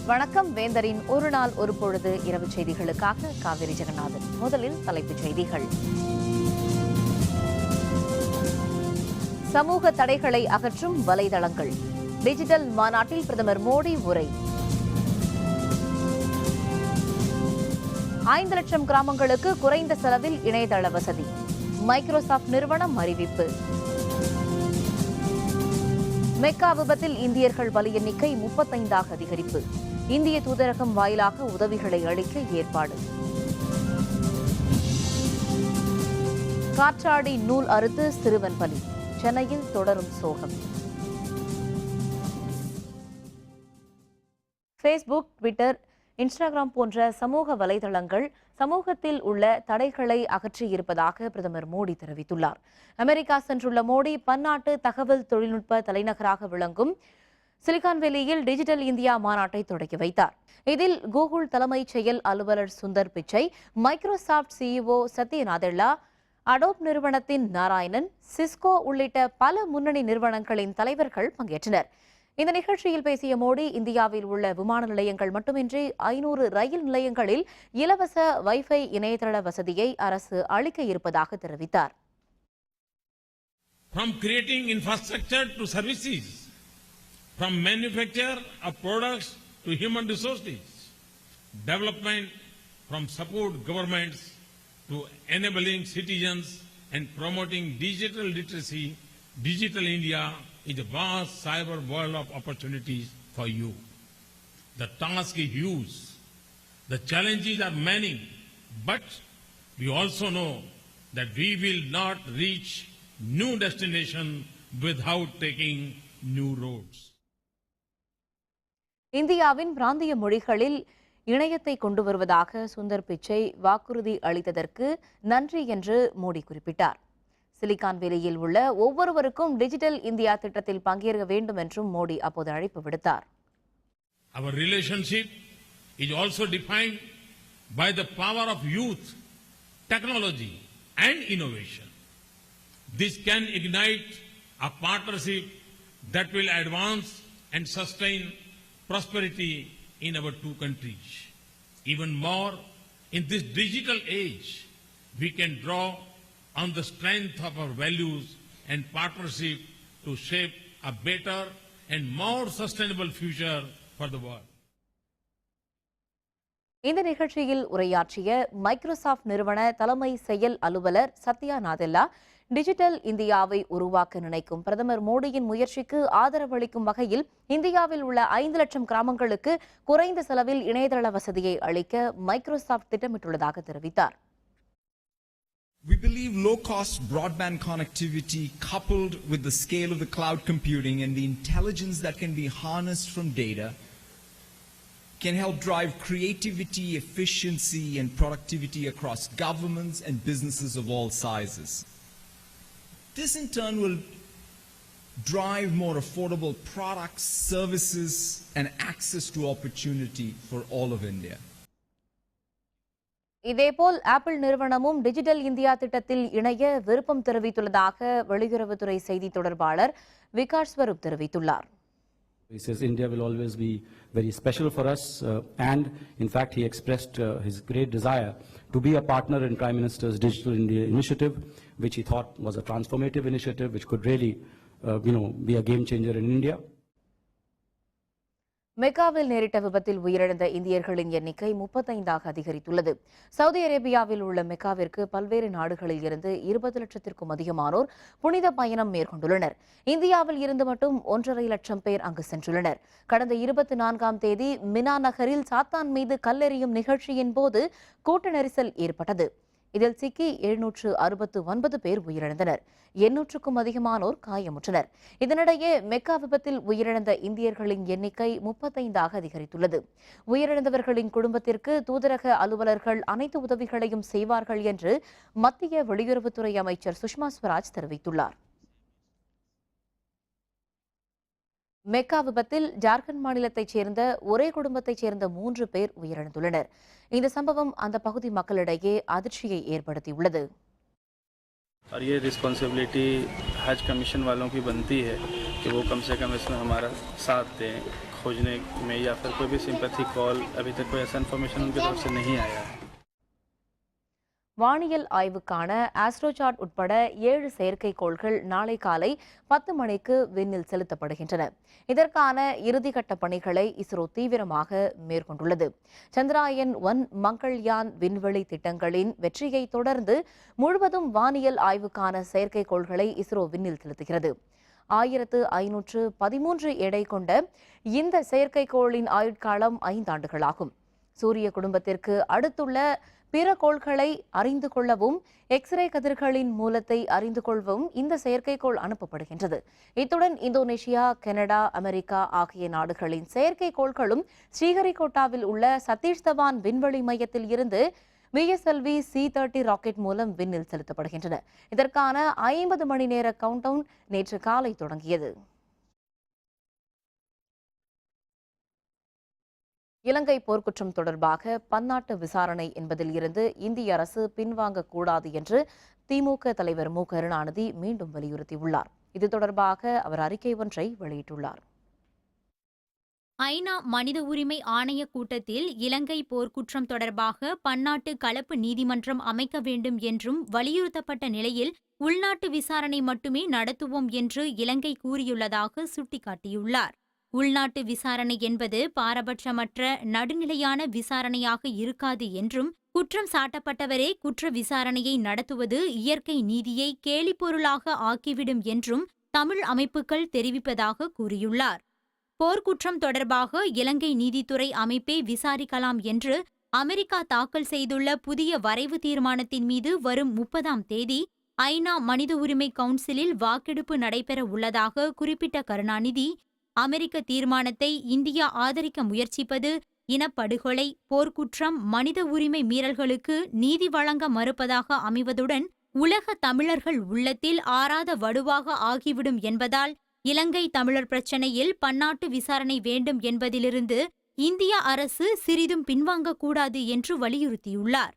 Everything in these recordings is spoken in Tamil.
வணக்கம். வேந்தரின் ஒரு நாள் ஒரு பொழுது இரவு செய்திகளுக்காக காவிரி ஜெகநாதன். முதலில் தலைப்புச் செய்திகள். சமூக தடைகளை அகற்றும் வலைதளங்கள். டிஜிட்டல் மாநாட்டில் பிரதமர் மோடி உரை. 5 லட்சம் கிராமங்களுக்கு குறைந்த செலவில் இணையதள வசதி. மைக்ரோசாப்ட் நிறுவனம் அறிவிப்பு. மெக்கா விபத்தில் இந்தியர்கள் பலி எண்ணிக்கை 35ஆக அதிகரிப்பு. இந்திய தூதரகம் வாயிலாக உதவிகளை அளிக்க ஏற்பாடு. காற்றாடி நூல் அறுத்து சிறுவன் பலி. சென்னையில் தொடரும் சோகம். ஃபேஸ்புக், ட்விட்டர், இன்ஸ்டாகிராம் போன்ற சமூக வலைதளங்கள் சமூகத்தில் உள்ள தடைகளை அகற்றியிருப்பதாக பிரதமர் மோடி தெரிவித்துள்ளார். அமெரிக்கா சென்றுள்ள மோடி பன்னாட்டு தகவல் தொழில்நுட்ப தலைநகராக விளங்கும் சிலிகான் வேலியில் டிஜிட்டல் இந்தியா மாநாட்டை தொடங்கி வைத்தார். இதில் கூகுள் தலைமைச் செயல் அலுவலர் Sundar Pichai, Microsoft CEO Satya Nadella, Adobe நிறுவனத்தின் நாராயணன், சிஸ்கோ உள்ளிட்ட பல முன்னணி நிறுவனங்களின் தலைவர்கள் பங்கேற்றனர். இந்த நிகழ்ச்சியில் பேசிய மோடி, இந்தியாவில் உள்ள விமான நிலையங்கள் மட்டுமின்றி 500 ரயில் நிலையங்களில் இலவச வைஃபை இணையதள வசதியை அரசு அளிக்க இருப்பதாக தெரிவித்தார். From creating infrastructure to services, from manufacture of products to human resources, development from support governments to enabling citizens and promoting digital literacy, Digital India is a vast cyber world of opportunities for you. The task is huge. The challenges are many, but we also know that we will not reach new destination without taking new roads. இந்தியாவின் பிராந்திய மொழிகளில் இணையத்தை கொண்டு வருவதாக சுந்தர் பிச்சை வாக்குறுதி அளித்ததற்கு நன்றி என்று மோடி குறிப்பிட்டார். சிலிகான் வேலியில் உள்ள ஒவ்வொருவருக்கும் டிஜிட்டல் இந்தியா திட்டத்தில் பங்கேற்க வேண்டும் என்றும் மோடி அப்போது அழைப்பு விடுத்தார். Our relationship is also defined by the power of youth, technology and innovation. This can ignite a partnership that will advance and sustain prosperity in our two countries. Even more, in this digital age, we can draw on the strength of our values and partnership to shape a better and more sustainable future for the world. இந்த நிகழ்ச்சியில் உரையாற்றிய மைக்ரோசாப்ட் நிறுவன தலைமை செயல் அலுவலர் சத்யா நாதெல்லா, டிஜிட்டல் இந்தியாவை உருவாக்க நினைக்கும் பிரதமர் மோடியின் முயற்சிக்கு ஆதரவளிக்கும் வகையில் இந்தியாவில் உள்ள 5 லட்சம் கிராமங்களுக்கு குறைந்த செலவில் இணையதள வசதியை அளிக்க மைக்ரோசாப்ட் திட்டமிட்டுள்ளதாக தெரிவித்தார். We believe low-cost broadband connectivity coupled with the scale of the cloud computing and the intelligence that can be harnessed from data can help drive creativity, efficiency and productivity across governments and businesses of all sizes. This in turn will drive more affordable products, services and access to opportunity for all of India. இதேபோல் ஆப்பிள் நிறுவனமும் டிஜிட்டல் இந்தியா திட்டத்தில் இணைய விருப்பம் தெரிவித்துள்ளதாக வெளியுறவுத்துறை செய்தி தொடர்பாளர் விகாஷ் ஸ்வரூப் தெரிவித்துள்ளார். He says India will always be very special for us and in fact he expressed his great desire to be a partner in Prime Minister's Digital India initiative, which he thought was a transformative initiative which could really be a game changer in India. மெக்காவில் நேரிட்ட விபத்தில் உயிரிழந்த இந்தியர்களின் எண்ணிக்கை 35ஆக அதிகரித்துள்ளது. சவுதி அரேபியாவில் உள்ள மெக்காவிற்கு பல்வேறு நாடுகளில் இருந்து 20 லட்சத்திற்கும் அதிகமானோர் புனித பயணம் மேற்கொண்டுள்ளனர். இந்தியாவில் இருந்து மட்டும் 1.5 லட்சம் பேர் அங்கு சென்றுள்ளனர். கடந்த 24ஆம் தேதி மினா நகரில் சாத்தான் மீது கல்லெறியும் நிகழ்ச்சியின் போது கூட்ட நெரிசல் ஏற்பட்டது. இதில் சிக்கி 769 பேர் உயிரிழந்தனர். 800க்கும் அதிகமானோர் காயமுற்றனர். இதனிடையே மெக்கா விபத்தில் உயிரிழந்த இந்தியர்களின் எண்ணிக்கை 35ஆக அதிகரித்துள்ளது. உயிரிழந்தவர்களின் குடும்பத்திற்கு தூதரக அலுவலர்கள் அனைத்து உதவிகளையும் செய்வார்கள் என்று மத்திய வெளியுறவுத்துறை அமைச்சர் சுஷ்மா ஸ்வராஜ் தெரிவித்துள்ளார். மெக்கா விபத்தில் ஜார்க்கண்ட் மாநிலத்தைச் சேர்ந்த ஒரே குடும்பத்தைச் சேர்ந்த 3 பேர் உயிரிழந்துள்ளனர். இந்த சம்பவம் அந்த பகுதி மக்களிடையே அதிர்ச்சியை ஏற்படுத்தியுள்ளது. और ये रिस्पॉन्सिबिलिटी हज कमीशन वालों की बनती है कि वो कम से कम इसमें हमारा साथ दें, खोजने में या फिर कोई भी सिंपैथी कॉल अभी तक कोई ऐसा इन्फॉर्मेशन उनकी तरफ से नहीं आया है। வானியல் ஆய்வுக்கான ஆஸ்ட்ரோசாட் உட்பட 7 செயற்கைக்கோள்கள் நாளை காலை 10 மணிக்கு விண்ணில் செலுத்தப்படுகின்றன. இதற்கான இறுதிக்கட்ட பணிகளை இஸ்ரோ தீவிரமாக மேற்கொண்டுள்ளது. சந்திராயன்-1 மங்கள்யான் விண்வெளி திட்டங்களின் வெற்றியை தொடர்ந்து முழுவதும் வானியல் ஆய்வுக்கான செயற்கைக்கோள்களை இஸ்ரோ விண்ணில் செலுத்துகிறது. 1513 எடை கொண்ட இந்த செயற்கைக்கோளின் ஆயுட்காலம் 5 ஆண்டுகளாகும். சூரிய குடும்பத்திற்கு அடுத்துள்ள பிற கோள்களை அறிந்து கொள்ளவும் எக்ஸ்ரே கதிர்களின் மூலத்தை அறிந்து கொள்ளவும் இந்த செயற்கைக்கோள் அனுப்பப்படுகின்றது. இத்துடன் இந்தோனேஷியா, கனடா, அமெரிக்கா ஆகிய நாடுகளின் செயற்கைக்கோள்களும் ஸ்ரீஹரிகோட்டாவில் உள்ள சதீஷ் தவான் விண்வெளி மையத்தில் இருந்து VSLV C-30 ராக்கெட் மூலம் விண்ணில் செலுத்தப்படுகின்றன. இதற்கான 50 மணி நேர கவுண்டவுன் நேற்று காலை தொடங்கியது. இலங்கை போர்க்குற்றம் தொடர்பாக பன்னாட்டு விசாரணை என்பதில் இருந்து இந்திய அரசு பின்வாங்கக்கூடாது என்று திமுக தலைவர் மு. கருணாநிதி மீண்டும் வலியுறுத்தியுள்ளார். இது தொடர்பாக அவர் அறிக்கை ஒன்றை வெளியிட்டுள்ளார். ஐநா மனித உரிமை ஆணைய கூட்டத்தில் இலங்கை போர்க்குற்றம் தொடர்பாக பன்னாட்டு கலப்பு நீதிமன்றம் அமைக்க வேண்டும் என்றும் வலியுறுத்தப்பட்ட நிலையில் உள்நாட்டு விசாரணை மட்டுமே நடத்துவோம் என்று இலங்கை கூறியுள்ளதாக சுட்டிக்காட்டியுள்ளார். உள்நாட்டு விசாரணை என்பது பாரபட்சமற்ற நடுநிலையான விசாரணையாக இருக்காது என்றும் குற்றம் சாட்டப்பட்டவரே குற்ற விசாரணையை நடத்துவது இயற்கை நீதியை கேலிப்பொருளாக ஆக்கிவிடும் என்றும் தமிழ் அமைப்புகள் தெரிவிப்பதாக கூறியுள்ளார். போர்க்குற்றம் தொடர்பாக இலங்கை நீதித்துறை அமைப்பே விசாரிக்கலாம் என்று அமெரிக்கா தாக்கல் செய்துள்ள புதிய வரைவு தீர்மானத்தின் மீது வரும் 30ஆம் தேதி ஐநா மனித உரிமை கவுன்சிலில் வாக்கெடுப்பு நடைபெற உள்ளதாக குறிப்பிட்ட கருணாநிதி, அமெரிக்க தீர்மானத்தை இந்தியா ஆதரிக்க முயற்சிப்பது இனப்படுகொலை, போர்க்குற்றம், மனித உரிமை மீறல்களுக்கு நீதி வழங்க மறுப்பதாக அமைவதுடன் உலக தமிழர்கள் உள்ளத்தில் ஆறாத வடுவாக ஆகிவிடும் என்பதால் இலங்கை தமிழர் பிரச்சினையில் பன்னாட்டு விசாரணை வேண்டும் என்பதிலிருந்து இந்திய அரசு சிறிதும் பின்வாங்கக்கூடாது என்று வலியுறுத்தியுள்ளார்.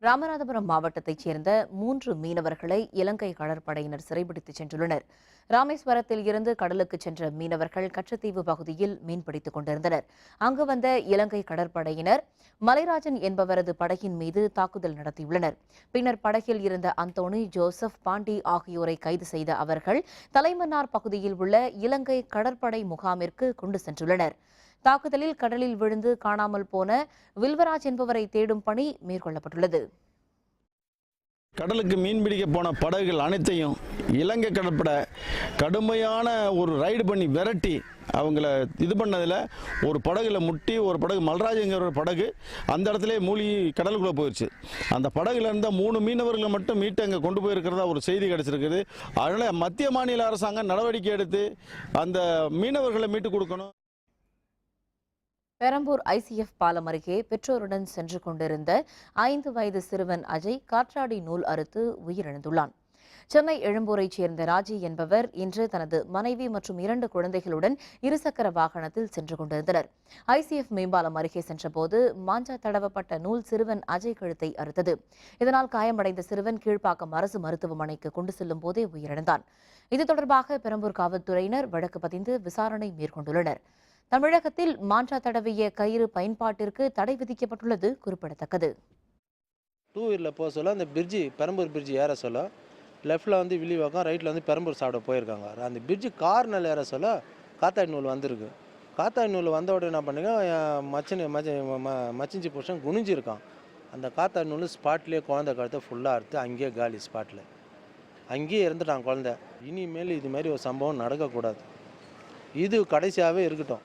ராமநாதபுரம் மாவட்டத்தைச் சேர்ந்த 3 மீனவர்களை இலங்கை கடற்படையினர் சிறைபிடித்துச் சென்றுள்ளனர். ராமேஸ்வரத்தில் இருந்து கடலுக்கு சென்ற மீனவர்கள் கச்சத்தீவு பகுதியில் மீன்பிடித்துக் கொண்டிருந்தனர். அங்கு வந்த இலங்கை கடற்படையினர் மலைராஜன் என்பவரது படகின் மீது தாக்குதல் நடத்தியுள்ளனர். பின்னர் படகில் இருந்த அந்தோணி, ஜோசப், பாண்டி ஆகியோரை கைது செய்த அவர்கள் தலைமன்னார் பகுதியில் உள்ள இலங்கை கடற்படை முகாமிற்கு கொண்டு சென்றுள்ளனர். தாக்குதலில் கடலில் விழுந்து காணாமல் போன வில்வராஜ் என்பவரை தேடும் பணி மேற்கொள்ளப்பட்டுள்ளது. கடலுக்கு மீன்பிடிக்க போன படகுகள் அனைத்தையும் இலங்கை கடற்படை கடுமையான ஒரு ரைடு பண்ணி விரட்டி அவங்கள இது பண்ணதில் ஒரு படகுல முட்டி, ஒரு படகு மல்ராஜுங்கிற ஒரு படகு அந்த இடத்துல மூழ்கி கடலுக்குள்ளே போயிடுச்சு. அந்த படகுல இருந்த 3 மீனவர்களை மட்டும் மீட்டு அங்கே கொண்டு போயிருக்கிறதா ஒரு செய்தி கிடைச்சிருக்குது. அதனால் மத்திய மாநில அரசாங்கம் நடவடிக்கை எடுத்து அந்த மீனவர்களை மீட்டு கொடுக்கணும். பெரம்பூர் ICF பாலம் அருகே பெற்றோருடன் சென்று கொண்டிருந்த 5 வயது சிறுவன் அஜய் காற்றாடி நூல் அறுத்து உயிரிழந்துள்ளான். சென்னை எழும்பூரைச் சேர்ந்த ராஜி என்பவர் இன்று தனது மனைவி மற்றும் 2 குழந்தைகளுடன் இருசக்கர வாகனத்தில் சென்று கொண்டிருந்தனர். ICF மேம்பாலம் அருகே சென்றபோது மாஞ்சா தடவப்பட்ட நூல் சிறுவன் அஜய் கழுத்தை அறுத்தது. இதனால் காயமடைந்த சிறுவன் கீழ்ப்பாக்கம் அரசு மருத்துவமனைக்கு கொண்டு செல்லும் போதே உயிரிழந்தான். இது தொடர்பாக பெரம்பூர் காவல்துறையினர் வழக்கு பதிந்து விசாரணை மேற்கொண்டுள்ளனர். தமிழகத்தில் மாஞ்சா தடவிய கயிறு பயன்பாட்டிற்கு தடை விதிக்கப்பட்டுள்ளது குறிப்பிடத்தக்கது. 2 வீலரில் போக சொல்ல அந்த பிரிட்ஜி பெரம்பூர் பிரிட்ஜி ஏற சொல்ல லெஃப்டில் வந்து வில்லிவாக்கம், ரைட்டில் வந்து பெரம்பூர் சாப்பிட போயிருக்காங்க. அந்த பிரிட்ஜு கார்னல் ஏற சொல்ல காத்தாடி நூல் வந்திருக்கு. காத்தாடி நூல் வந்த உடனே என்ன பண்ணுங்க, மச்சிஞ்சி புருஷன் குனிஞ்சிருக்கான். அந்த காத்தாடி நூல் ஸ்பாட்லேயே குழந்தை கழுத்தை ஃபுல்லாக அறுத்து அங்கேயே காலி ஸ்பாட்டில். அங்கேயே இருந்துட்டான் குழந்தை. இனிமேல் இது மாதிரி ஒரு சம்பவம் நடக்கக்கூடாது. இது கடைசியாகவே இருக்கட்டும்.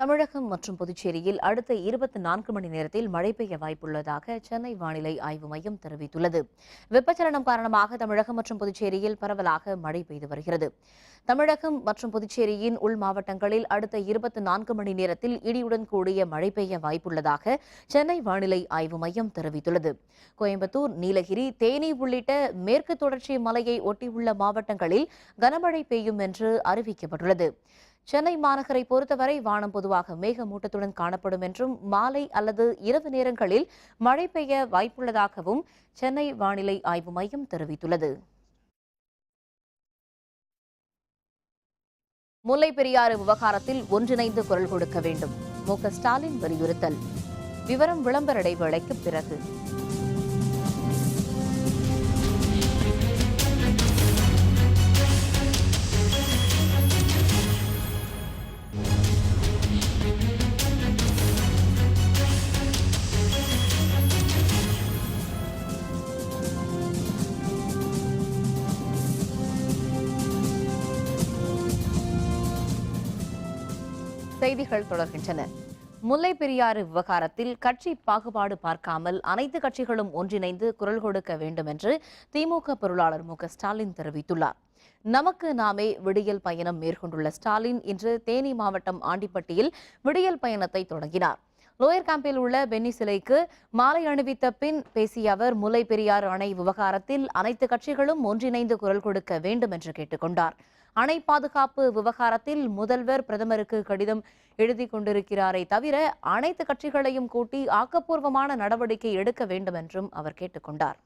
தமிழகம் மற்றும் புதுச்சேரியில் அடுத்த 24 மணி நேரத்தில் மழை பெய்ய வாய்ப்புள்ளதாக சென்னை வானிலை ஆய்வு மையம் தெரிவித்துள்ளது. வெப்பச்சலனம் காரணமாக தமிழகம் மற்றும் புதுச்சேரியில் பரவலாக மழை பெய்து வருகிறது. தமிழகம் மற்றும் புதுச்சேரியின் உள் மாவட்டங்களில் அடுத்த 24 மணி நேரத்தில் இடியுடன் கூடிய மழை பெய்ய வாய்ப்புள்ளதாக சென்னை வானிலை ஆய்வு மையம் தெரிவித்துள்ளது. கோயம்புத்தூர், நீலகிரி, தேனி உள்ளிட்ட மேற்கு தொடர்ச்சி மலையை ஒட்டியுள்ள மாவட்டங்களில் கனமழை பெய்யும் என்று அறிவிக்கப்பட்டுள்ளது. சென்னை மாநகரை பொறுத்தவரை வானம் பொதுவாக மேகமூட்டத்துடன் காணப்படும் என்றும் மாலை அல்லது இரவு நேரங்களில் மழை பெய்ய வாய்ப்புள்ளதாகவும் சென்னை வானிலை ஆய்வு மையம் தெரிவித்துள்ளது. முல்லை பெரியாறு விவகாரத்தில் ஒன்றிணைந்து குரல் கொடுக்க வேண்டும். மு.க. ஸ்டாலின் வலியுறுத்தல். விவரம் விளம்பர இடைவேளைக்கு பிறகு. செய்திகள் தொடர்கின்றன. முல்லை பெரியாறு விவகாரத்தில் கட்சி பாகுபாடு பார்க்காமல் அனைத்து கட்சிகளும் ஒன்றிணைந்து குரல் கொடுக்க வேண்டும் என்று திமுக பொருளாளர் மு.க. ஸ்டாலின் தெரிவித்துள்ளார். நமக்கு நாமே விடியல் பயணம் மேற்கொண்டுள்ள ஸ்டாலின் இன்று தேனி மாவட்டம் ஆண்டிப்பட்டியில் விடியல் பயணத்தை தொடங்கினார். லோயர் கேம்பில் உள்ள பென்னி சிலைக்கு மாலை அணிவித்த பின் பேசிய அவர் முல்லை பெரியாறு அணை விவகாரத்தில் அனைத்து கட்சிகளும் ஒன்றிணைந்து குரல் கொடுக்க வேண்டும் என்று கேட்டுக்கொண்டார். அணை பாதுகாப்பு விவகாரத்தில் முதல்வர் பிரதமருக்கு கடிதம் எழுதி கொண்டிருக்கிறாரே தவிர அனைத்து கட்சிகளையும் கூட்டி ஆக்கப்பூர்வமான நடவடிக்கை எடுக்க வேண்டும் என்றும் அவர் கேட்டுக்கொண்டார்.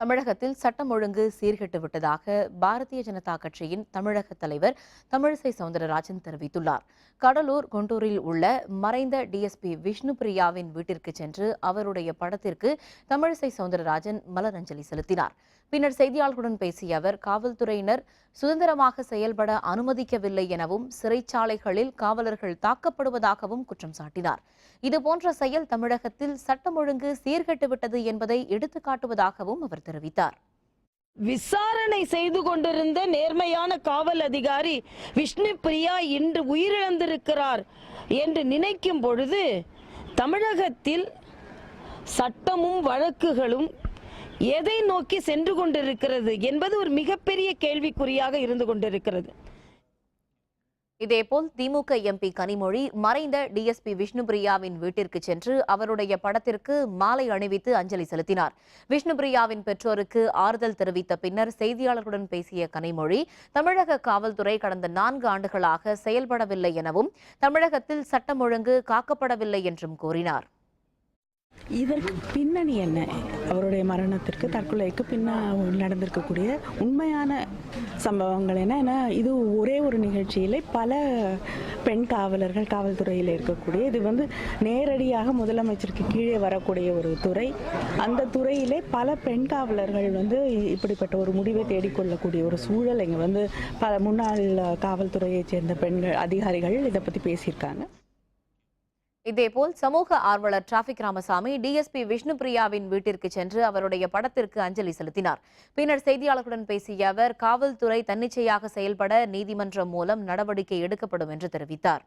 தமிழகத்தில் சட்டம் ஒழுங்கு சீர்கெட்டு விட்டதாக பாரதிய ஜனதா கட்சியின் தமிழக தலைவர் தமிழிசை சவுந்தரராஜன் தெரிவித்துள்ளார். கடலூர் குண்டூரில் உள்ள மறைந்த டிஎஸ்பி விஷ்ணுபிரியாவின் வீட்டிற்கு சென்று அவருடைய படத்திற்கு தமிழிசை சவுந்தரராஜன் மலரஞ்சலி செலுத்தினார். பின்னர் செய்தியாளர்களுடன் பேசிய அவர் காவல்துறையினர் சுதந்திரமாக செயல்பட அனுமதிக்கவில்லை எனவும் சிறைச்சாலைகளில் காவலர்கள் தாக்கப்படுவதாகவும் குற்றம் சாட்டினார். இதுபோன்ற செயல் தமிழகத்தில் சட்டம் ஒழுங்கு சீர்கெட்டுவிட்டது என்பதை எடுத்துக்காட்டுவதாகவும் அவர் தெரிவித்தார். விசாரணை செய்து கொண்டிருந்த நேர்மையான காவல் அதிகாரி விஷ்ணுபிரியா இன்று உயிரிழந்திருக்கிறார் என்று நினைக்கும் பொழுது தமிழகத்தில் சட்டமும் வழக்குகளும் எதை நோக்கி சென்று கொண்டிருக்கிறது என்பது ஒரு மிகப்பெரிய கேள்விக்குறியாக இருந்து கொண்டிருக்கிறது. இதேபோல் திமுக எம்பி கனிமொழி மறைந்த டிஎஸ்பி விஷ்ணுபிரியாவின் வீட்டிற்கு சென்று அவருடைய படத்திற்கு மாலை அணிவித்து அஞ்சலி செலுத்தினார். விஷ்ணுபிரியாவின் பெற்றோருக்கு ஆறுதல் தெரிவித்த பின்னர் செய்தியாளர்களுடன் பேசிய கனிமொழி தமிழக காவல்துறை கடந்த 4 ஆண்டுகளாக செயல்படவில்லை எனவும் தமிழகத்தில் சட்டம் ஒழுங்கு காக்கப்படவில்லை என்றும் கூறினார். இதற்கு பின்னணி என்ன? அவருடைய மரணத்திற்கு தற்கொலைக்கு நடந்திருக்கக்கூடிய உண்மையான சம்பவங்கள் என்ன? இது ஒரே ஒரு நிகழ்ச்சியில் பல பெண் காவலர்கள் காவல்துறையில் இருக்கக்கூடிய இது நேரடியாக முதலமைச்சருக்கு கீழே வரக்கூடிய ஒரு துறை. அந்த துறையிலே பல பெண் காவலர்கள் இப்படிப்பட்ட ஒரு முடிவை தேடிக்கொள்ளக்கூடிய ஒரு சூழல் இங்கே பல முன்னாள் காவல்துறையைச் சேர்ந்த பெண்கள் அதிகாரிகள் இதை பற்றி பேசியிருக்காங்க. இதேபோல் சமூக ஆர்வலர் டிராபிக் ராமசாமி டிஎஸ்பி விஷ்ணுபிரியாவின் வீட்டிற்கு சென்று அவருடைய படத்திற்கு அஞ்சலி செலுத்தினார். பின்னர் செய்தியாளர்களுடன் பேசிய அவர் காவல்துறை தன்னிச்சையாக செயல்பட நீதிமன்றம் மூலம் நடவடிக்கை எடுக்கப்படும் என்று தெரிவித்தார்.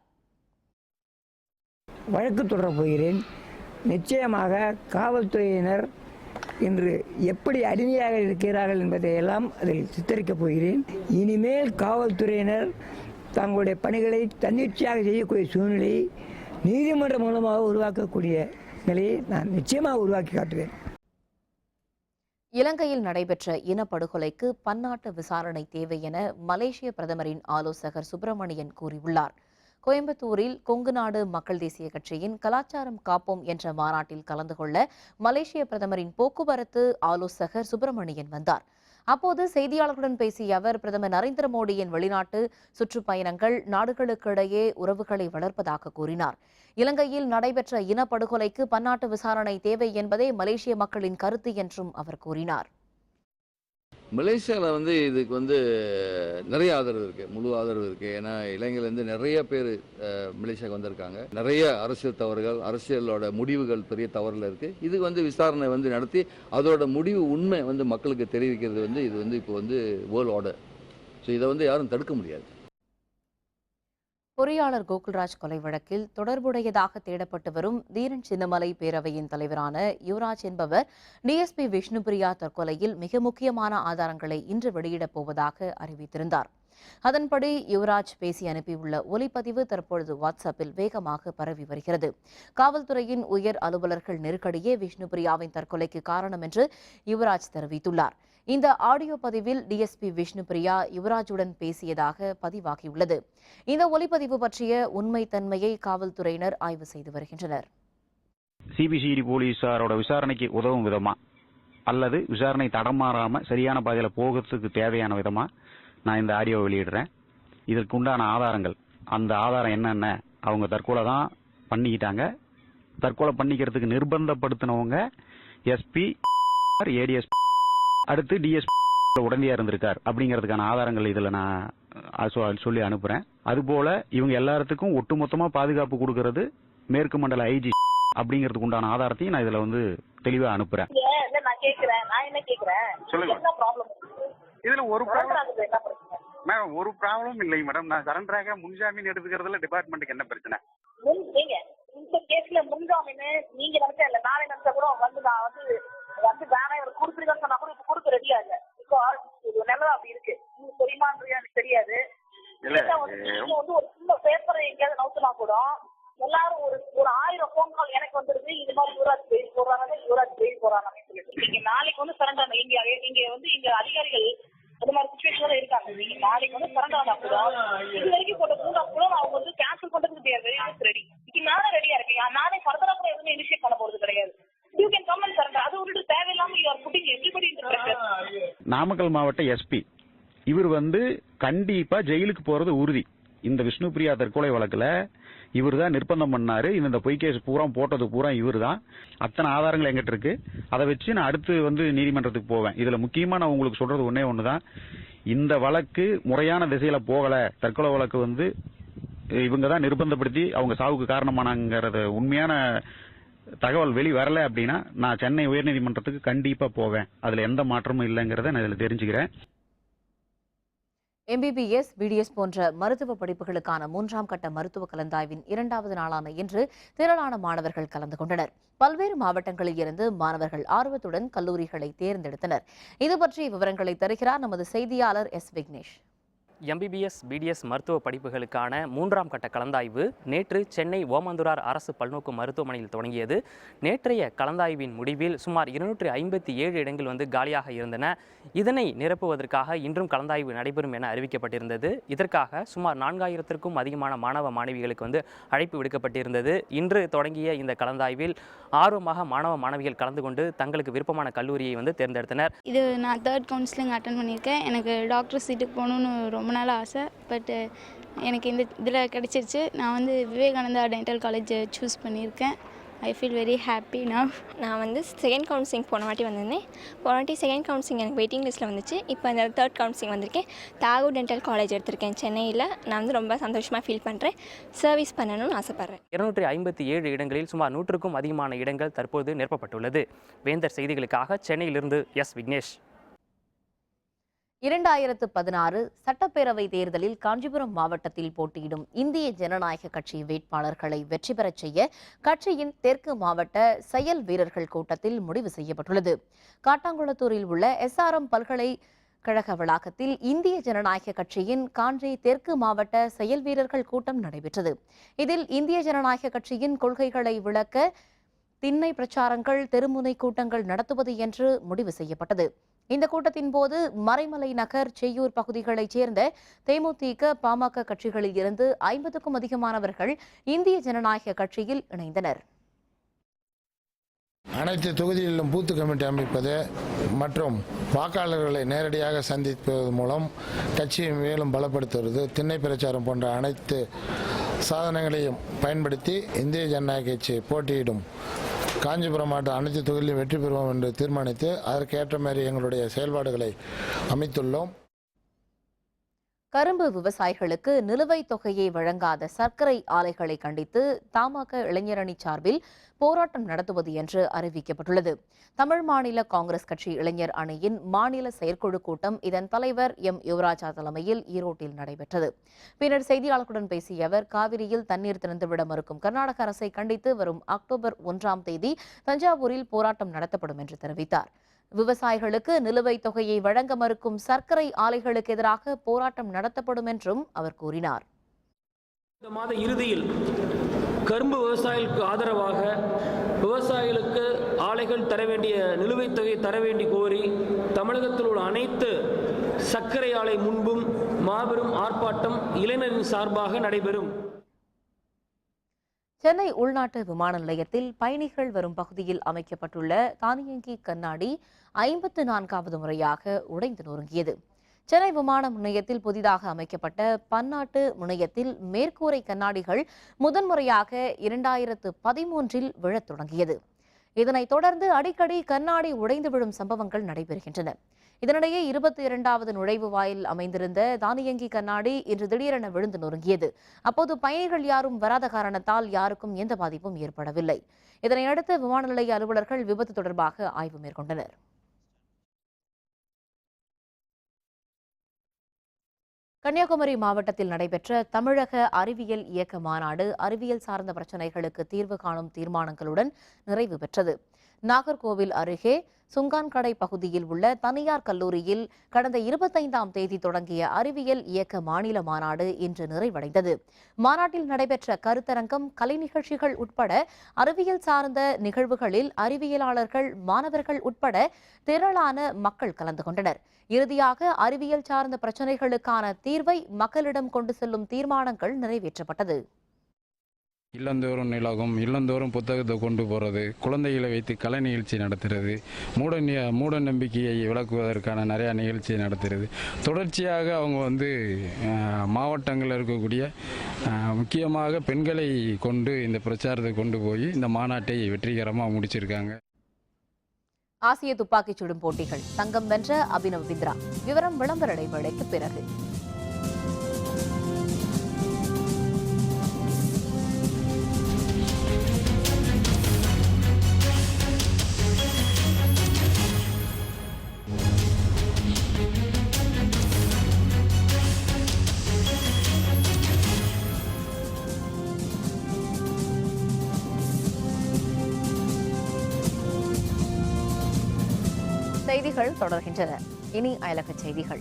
வழக்கு தொடரப் போகிறேன். நிச்சயமாக காவல்துறையினர் இன்று எப்படி அடிமையாக இருக்கிறார்கள் என்பதையெல்லாம் அதில் சித்தரிக்கப் போகிறேன். இனிமேல் காவல்துறையினர் தங்களுடைய பணிகளை தன்னிச்சையாக செய்யக்கூடிய சூழ்நிலையை நீதிமன்றம் மூலமாக உருவாக்கக்கூடிய நிலையை நான் நிச்சயமாக உருவாக்கி காட்டுவேன். இலங்கையில் நடைபெற்ற இனப்படுகொலைக்கு பன்னாட்டு விசாரணை தேவை என மலேசிய பிரதமரின் ஆலோசகர் சுப்பிரமணியன் கூறியுள்ளார். கோயம்புத்தூரில் கொங்கு நாடு மக்கள் தேசிய கட்சியின் கலாச்சாரம் காப்போம் என்ற மாநாட்டில் கலந்து கொள்ள மலேசிய பிரதமரின் போக்குவரத்து ஆலோசகர் சுப்பிரமணியன் வந்தார். அப்போது செய்தியாளர்களுடன் பேசிய அவர் பிரதமர் நரேந்திர மோடியின் வெளிநாட்டு சுற்றுப்பயணங்கள் நாடுகளுக்கிடையே உறவுகளை வளர்ப்பதாக கூறினார். இலங்கையில் நடைபெற்ற இனப்படுகொலைக்கு பன்னாட்டு விசாரணை தேவை என்பதே மலேசிய மக்களின் கருத்து என்றும் அவர் கூறினார். மலேசியாவில் இதுக்கு நிறைய ஆதரவு இருக்குது, முழு ஆதரவு இருக்குது. ஏன்னா இலங்கையிலேருந்து நிறைய பேர் மலேசியாவுக்கு வந்திருக்காங்க. நிறைய அரசியல் தவறுகள், அரசியலோட முடிவுகள் பெரிய தவறில் இருக்குது. இது விசாரணை நடத்தி அதோட முடிவு உண்மை மக்களுக்கு தெரிவிக்கிறது இது இப்போ வேர்ல்ட் ஆர்டர். ஸோ இதை யாரும் தடுக்க முடியாது. பொறியாளர் கோகுல்ராஜ் கொலை வழக்கில் தொடர்புடையதாக தேடப்பட்டு வரும் தீரன் சின்னமலை பேரவையின் தலைவரான யுவராஜ் என்பவர் டிஎஸ்பி விஷ்ணுபிரியா தற்கொலையில் மிக முக்கியமான ஆதாரங்களை இன்று வெளியிடப் போவதாக அறிவித்திருந்தார். அதன்படி யுவராஜ் பேசி அனுப்பியுள்ள ஒலிப்பதிவு தற்பொழுது வாட்ஸ்அப்பில் வேகமாக பரவி வருகிறது. காவல்துறையின் உயர் அலுவலர்கள் நெருக்கடியே விஷ்ணுபிரியாவின் தற்கொலைக்கு காரணம் என்று யுவராஜ் தெரிவித்துள்ளார். இந்த ஆடியோ பதிவில் டிஎஸ்பி விஷ்ணுபிரியா யுவராஜுடன் பேசியதாக பதிவாகியுள்ளது. இந்த ஒலிப்பதிவு பற்றிய உண்மைத்தன்மையை காவல்துறையினர் ஆய்வு செய்து வருகின்றனர். சிபிசிஐடி போலீசாரோட விசாரணைக்கு உதவும் விதமா அல்லது விசாரணை தடமாறாம சரியான பாதையில் போகிறதுக்கு தேவையான விதமா நான் இந்த ஆடியோ வெளியிடுறேன். இதற்கு உண்டான ஆதாரங்கள், அந்த ஆதாரம் என்னென்ன, அவங்க தற்கொலை தான் பண்ணிக்கிட்டாங்க, தற்கொலை பண்ணிக்கிறதுக்கு நிர்பந்தப்படுத்தினவங்க எஸ்பி, ஏடிஎஸ்பி, அடுத்து டிஎஸ்பி உடனடியா இருந்திருக்கார் அப்படிங்கிறதுக்கான ஆதாரங்கள் இதுல நான் சொல்லி அனுப்புறேன். அதுபோல இவங்க எல்லாத்துக்கும் ஒட்டுமொத்தமா பாதுகாப்பு கொடுக்கறது மேற்கு மண்டல ஐஜி அப்படிங்கிறதுக்கு உண்டான ஆதாரத்தையும் நான் இதுல தெளிவா அனுப்புறேன். இதுல ஒரு ப்ராப்ளம் இல்லை மேடம். நான் சரண்டராக முன்ஜாமீன் எடுத்துக்கிறதுல டிபார்ட்மெண்ட்டுக்கு என்ன பிரச்சனை? இந்த கேஸ்ல முன்ஜாமீன் நீங்க நினைச்சா இல்ல, நானே நினைச்சா கூட வந்து வேணா இவர் கொடுத்துருக்கான்னு சொன்னா கூட இப்ப கொடுக்க ரெடியா இல்ல. இப்போ நிலவரம் அப்படி இருக்கு. உங்களுக்கு தெரியுமான்றியா எனக்கு தெரியாது. ஒரு சின்ன பேப்பரை எங்கேயாவது நவுத்துனா கூட எல்லாரும் ஒரு 1000 போன் கால் எனக்கு வந்துருது. இது மாதிரி யுவராஜ் பெயில் போடுறாங்க, யுவராஜ் பெயில் போறாங்க அப்படின்னு சொல்லிட்டு. நீங்க நாளைக்கு சரண்டர் இங்க அதிகாரிகள் அந்த மாதிரி சிச்சுவேஷன்ல இருக்காங்க. நீங்க நாளைக்கு சரண்டர் ஆனா கூட இது வரைக்கும் போட்ட பூங்கா கூட அவங்க கேன்சல் பண்றதுக்கு ரெடி. நானே ரெடியா இருக்கேன். நானே ஃபர்தரா கூட எதுவுமே இனிஷியேட் பண்ண போறது கிடையாது. You can come and surrender. அது ஒரு தேவையில்லாம you are putting everybody in the pressure. Namakkal மாவட்ட எஸ்பி இவர் கண்டிப்பா ஜெயிலுக்கு போறது உறுதி. இந்த விஷ்ணுபிரியா தற்கொலை வழக்குல இவர் தான் நிர்பந்தம் பண்ணாரு. இந்த பொய் கேஸ் பூரா போட்டது பூரா இவர் தான். அத்தனை ஆதாரங்கள் எங்கிட்ட இருக்கு. அதை வச்சு நான் அடுத்து நீதிமன்றத்துக்கு போவேன். இதுல முக்கியமா நான் உங்களுக்கு சொல்றது ஒண்ணுதான், இந்த வழக்கு முறையான திசையில போகல. தற்கொலை வழக்கு இவங்க தான் நிர்பந்தப்படுத்தி அவங்க சாவுக்கு காரணமானாங்கிறது உண்மையான தகவல் வெளி வரல அப்படின்னா நான் சென்னை உயர்நீதிமன்றத்துக்கு கண்டிப்பா போவேன். அதுல எந்த மாற்றமும் இல்லைங்கிறத நான் இதுல தெரிஞ்சுக்கிறேன். MBBS, BDS போன்ற மருத்துவ படிப்புகளுக்கான 3ஆம் கட்ட மருத்துவ கலந்தாய்வின் 2வது நாளான இன்று திரளான மாணவர்கள் கலந்து கொண்டனர். பல்வேறு மாவட்டங்களில் இருந்து மாணவர்கள் ஆர்வத்துடன் கல்லூரிகளை தேர்ந்தெடுத்தனர். இது பற்றிய விவரங்களை தருகிறார் நமது செய்தியாளர் S. விக்னேஷ். MBBS, BDS மருத்துவ படிப்புகளுக்கான 3ஆம் கட்ட கலந்தாய்வு நேற்று சென்னை ஓமந்தூரார் அரசு பல்நோக்கு மருத்துவமனையில் தொடங்கியது. நேற்றைய கலந்தாய்வின் முடிவில் சுமார் 257 இடங்கள் காலியாக இருந்தன. இதனை நிரப்புவதற்காக இன்றும் கலந்தாய்வு நடைபெறும் என அறிவிக்கப்பட்டிருந்தது. இதற்காக சுமார் 4000க்கும் அதிகமான மாணவ மாணவிகளுக்கு அழைப்பு விடுக்கப்பட்டிருந்தது. இன்று தொடங்கிய இந்த கலந்தாய்வில் ஆர்வமாக மாணவ மாணவிகள் கலந்து கொண்டு தங்களுக்கு விருப்பமான கல்லூரியை தேர்ந்தெடுத்தனர். இது நான் 3rd கவுன்சிலிங் அட்டன் பண்ணியிருக்கேன். எனக்கு டாக்டர் சீட்டுக்கு போகணுன்னு ரொம்ப நாள் ஆசை. பட் எனக்கு இந்த இதில் கிடச்சிருச்சு. நான் விவேகானந்தா டென்டல் காலேஜ் சூஸ் பண்ணியிருக்கேன். I feel very happy now. நான் 2nd கவுன்சிலிங் போன வாட்டி வந்திருந்தேன். போன வாட்டி 2nd கவுன்சிலிங் எனக்கு வெயிட்டிங் லிஸ்ட்டில் வந்துச்சு. இப்போ இந்த 3rd கவுன்சிலிங் வந்திருக்கேன். தாகூர் டென்டல் காலேஜ் எடுத்திருக்கேன் சென்னையில். நான் ரொம்ப சந்தோஷமாக ஃபீல் பண்ணுறேன். சர்வீஸ் பண்ணணும்னு ஆசைப்பட்றேன். 257 இடங்களில் சுமார் 100க்கும் அதிகமான இடங்கள் தற்போது நிரப்பப்பட்டுள்ளது. வேந்தர் செய்திகளுக்காக சென்னையிலிருந்து S. விக்னேஷ். 2016 சட்டப்பேரவை தேர்தலில் காஞ்சிபுரம் மாவட்டத்தில் போட்டியிடும் இந்திய ஜனநாயக கட்சி வேட்பாளர்களை வெற்றி பெறச் செய்ய கட்சியின் தெற்கு மாவட்ட செயல் வீரர்கள் கூட்டத்தில் முடிவு செய்யப்பட்டுள்ளது. காட்டாங்குளத்தூரில் உள்ள SRM பல்கலைக்கழக வளாகத்தில் இந்திய ஜனநாயக கட்சியின் காஞ்சி தெற்கு மாவட்ட செயல் வீரர்கள் கூட்டம் நடைபெற்றது. இதில் இந்திய ஜனநாயக கட்சியின் கொள்கைகளை விளக்க திண்ணை பிரச்சாரங்கள், தெருமுனை கூட்டங்கள் நடத்துவது என்று முடிவு செய்யப்பட்டது. இந்த கூட்டத்தின் போது மறைமலை நகர், செய்யூர் பகுதிகளைச் சேர்ந்த தேமுதிக, பாமக கட்சிகளில் இருந்து 50க்கும் அதிகமானவர்கள் இந்திய ஜனநாயக கட்சியில் இணைந்தனர். அனைத்து தொகுதிகளிலும் பூத்து கமிட்டி அமைப்பது மற்றும் வாக்காளர்களை நேரடியாக சந்திப்பது மூலம் கட்சியை மேலும் பலப்படுத்துவது, திண்ணை பிரச்சாரம் போன்ற அனைத்து சாதனங்களையும் பயன்படுத்தி இந்திய ஜனநாயக கட்சி போட்டியிடும் காஞ்சிபுரம் மாவட்ட அனைத்து தொகுதியிலும் வெற்றி பெறுவோம் என்று தீர்மானித்து அதற்கேற்ற மாதிரி எங்களுடைய செயல்பாடுகளை அமைத்துள்ளோம். கரும்பு விவசாயிகளுக்கு நிலுவைத் தொகையை வழங்காத சர்க்கரை ஆலைகளை கண்டித்து தமாக இளைஞரணி சார்பில் போராட்டம் நடத்துவது என்று அறிவிக்கப்பட்டுள்ளது. தமிழ் மாநில காங்கிரஸ் கட்சி இளைஞர் அணியின் மாநில செயற்குழு கூட்டம் இதன் தலைவர் M. யுவராஜா தலைமையில் ஈரோட்டில் நடைபெற்றது. பின்னர் செய்தியாளர்களுடன் பேசிய அவர், காவிரியில் தண்ணீர் திறந்துவிட மறுக்கும் கர்நாடக அரசை கண்டித்து வரும் அக்டோபர் 1ஆம் தேதி தஞ்சாவூரில் போராட்டம் நடத்தப்படும் என்று தெரிவித்தார். விவசாயிகளுக்கு நிலுவைத் தொகையை வழங்க மறுக்கும் சர்க்கரை ஆலைகளுக்கு எதிராக போராட்டம் நடத்தப்படும் என்றும் அவர் கூறினார். இந்த மாத இறுதியில் கரும்பு விவசாயிகளுக்கு ஆதரவாக விவசாயிகளுக்கு ஆலைகள் தர வேண்டிய நிலுவைத் தொகை தர வேண்டி கோரி தமிழகத்தில் உள்ள அனைத்து சர்க்கரை ஆலை முன்பும் மாபெரும் ஆர்ப்பாட்டம் இளைஞரின் சார்பாக நடைபெறும். சென்னை உள்நாட்டு விமான நிலையத்தில் பயணிகள் வரும் பகுதியில் அமைக்கப்பட்டுள்ள தானியங்கி கண்ணாடி 54வது முறையாக உடைந்து நொறுங்கியது. சென்னை விமான முனையத்தில் புதிதாக அமைக்கப்பட்ட பன்னாட்டு முனையத்தில் மேற்கூரை கண்ணாடிகள் முதன்முறையாக 2013இல் விழத் தொடங்கியது. இதனைத் தொடர்ந்து அடிக்கடி கண்ணாடி உடைந்து விழும் சம்பவங்கள் நடைபெறுகின்றன. இதனிடையே 22வது நுழைவு வாயில் அமைந்திருந்த தானியங்கி கண்ணாடி இன்று திடீரென விழுந்து நொறுங்கியது. அப்போது பயணிகள் யாரும் வராத காரணத்தால் யாருக்கும் எந்த பாதிப்பும் ஏற்படவில்லை. இதனையடுத்து விமான நிலைய அலுவலர்கள் விபத்து தொடர்பாக ஆய்வு மேற்கொண்டனர். கன்னியாகுமரி மாவட்டத்தில் நடைபெற்ற தமிழக அறிவியல் இயக்க மாநாடு அறிவியல் சார்ந்த பிரச்சினைகளுக்கு தீர்வு காணும் தீர்மானங்களுடன் நிறைவு பெற்றது. நாகர்கோவில் அருகே சுங்கான்கடை பகுதியில் உள்ள தனியார் கல்லூரியில் கடந்த 25ஆம் தேதி தொடங்கிய அறிவியல் இயக்க மாநில மாநாடு இன்று நிறைவடைந்தது. மாநாட்டில் நடைபெற்ற கருத்தரங்கம், கலை நிகழ்ச்சிகள் உட்பட அறிவியல் சார்ந்த நிகழ்வுகளில் அறிவியலாளர்கள், மாணவர்கள் உட்பட திரளான மக்கள் கலந்து கொண்டனர். இறுதியாக அறிவியல் சார்ந்த பிரச்சினைகளுக்கான தீர்வை மக்களிடம் கொண்டு செல்லும் தீர்மானங்கள் நிறைவேற்றப்பட்டது. இல்லந்தோறும் நிலவும், இல்லந்தோறும் புத்தகத்தை கொண்டு போகிறது, குழந்தைகளை வைத்து கலை நிகழ்ச்சி நடத்துகிறது, மூட நம்பிக்கையை விளக்குவதற்கான நிறையா நிகழ்ச்சி நடத்துகிறது. தொடர்ச்சியாக அவங்க மாவட்டங்களில் இருக்கக்கூடிய முக்கியமாக பெண்களை கொண்டு இந்த பிரச்சாரத்தை கொண்டு போய் இந்த மாநாட்டை வெற்றிகரமாக முடிச்சிருக்காங்க. ஆசிய துப்பாக்கிச் சுடும் போட்டிகள் தங்கம் வென்ற அபினவ் பிந்த்ரா. விவரம் விளம்பர இடைவேளைக்கு பிறகு. செய்திகள் தொடர்கின்றன. இனி அயலகச் செய்திகள்.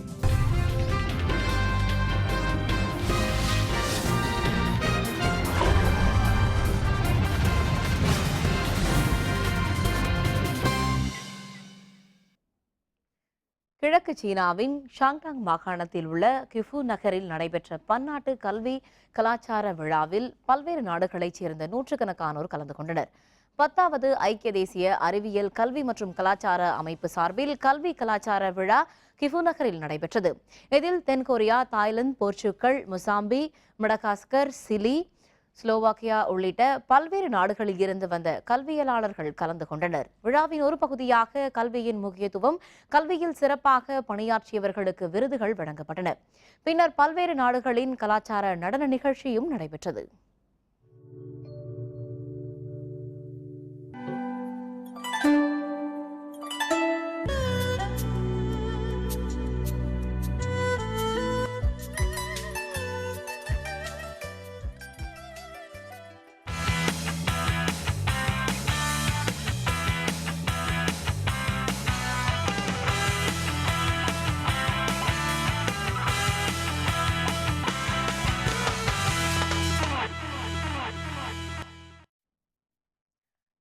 கிழக்கு சீனாவின் ஷாங்டாங் மாகாணத்தில் உள்ள கிஃபு நகரில் நடைபெற்ற பன்னாட்டு கல்வி கலாச்சார விழாவில் பல்வேறு நாடுகளைச் சேர்ந்த நூற்றுக்கணக்கானோர் கலந்து கொண்டனர். 10வது ஐக்கிய தேசிய அறிவியல் கல்வி மற்றும் கலாச்சார அமைப்பு சார்பில் கல்வி கலாச்சார விழா கிஃபு நகரில் நடைபெற்றது. இதில் தென்கொரியா, Thailand, Portugal, mosambi, Madagascar, Chile, Slovakia உள்ளிட்ட பல்வேறு நாடுகளில் இருந்து வந்த கல்வியலாளர்கள் கலந்து கொண்டனர். விழாவின் ஒரு பகுதியாக கல்வியின் முக்கியத்துவம், கல்வியில் சிறப்பாக பணியாற்றியவர்களுக்கு விருதுகள் வழங்கப்பட்டன. பின்னர் பல்வேறு நாடுகளின் கலாச்சார நடன நிகழ்ச்சியும் நடைபெற்றது.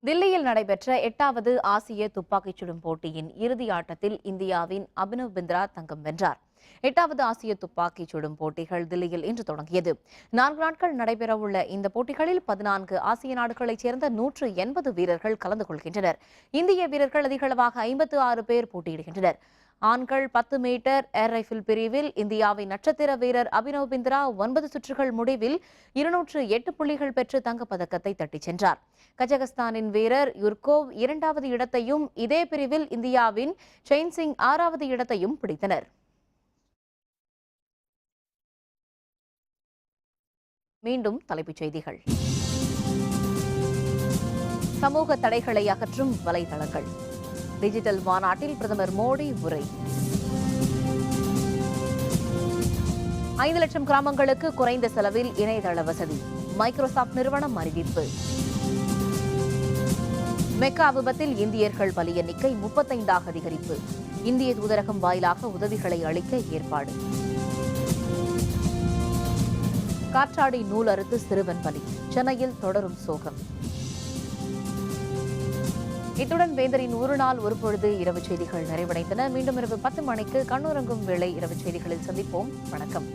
தில்லியில் நடைபெற்ற 8வது ஆசிய துப்பாக்கிச் சுடும் போட்டியின் இறுதி ஆட்டத்தில் இந்தியாவின் அபினவ் பிந்த்ரா தங்கம் வென்றார். 8வது ஆசிய துப்பாக்கிச் சுடும் போட்டிகள் தில்லியில் இன்று தொடங்கியது. 4 நாட்கள் நடைபெறவுள்ள இந்த போட்டிகளில் 14 ஆசிய நாடுகளைச் சேர்ந்த 180 வீரர்கள் கலந்து கொள்கின்றனர். இந்திய வீரர்கள் அதிகளவாக 56 பேர் போட்டியிடுகின்றனர். ஆண்கள் 10 மீட்டர் ஏர் ரைபிள் பிரிவில் இந்தியாவின் நட்சத்திர வீரர் அபினவ் பிந்த்ரா 9 சுற்றுகள் முடிவில் 208 புள்ளிகள் பெற்று தங்கப்பதக்கத்தை தட்டிச் சென்றார். கஜகஸ்தானின் வீரர் யுர்கோவ் 2வது இடத்தையும், இதே பிரிவில் இந்தியாவின் செயின் சிங் 6வது இடத்தையும் பிடித்தனர். மீண்டும் தலைப்புச் செய்திகள். சமூக தடைகளை அகற்றும் வலைதளங்கள். டிஜிட்டல் மாநாட்டில் பிரதமர் மோடி உரை. 5 லட்சம் கிராமங்களுக்கு குறைந்த செலவில் இணையதள வசதி. மைக்ரோசாப்ட் நிறுவனம் அறிவிப்பு. மெக்கா விபத்தில் இந்தியர்கள் பலி எண்ணிக்கை 35ஆக அதிகரிப்பு. இந்திய தூதரகம் வாயிலாக உதவிகளை அளிக்க ஏற்பாடு. காற்றாடி நூல் அறுத்து சிறுவன் பலி. சென்னையில் தொடரும் சோகம். இத்துடன் வேந்தரின் ஒரு நாள் ஒரு பொழுது இரவு செய்திகள் நிறைவடைந்தன. மீண்டும் இரவு 10 மணிக்கு கண்ணுறங்கும் வேளை இரவு செய்திகளில் சந்திப்போம். வணக்கம்.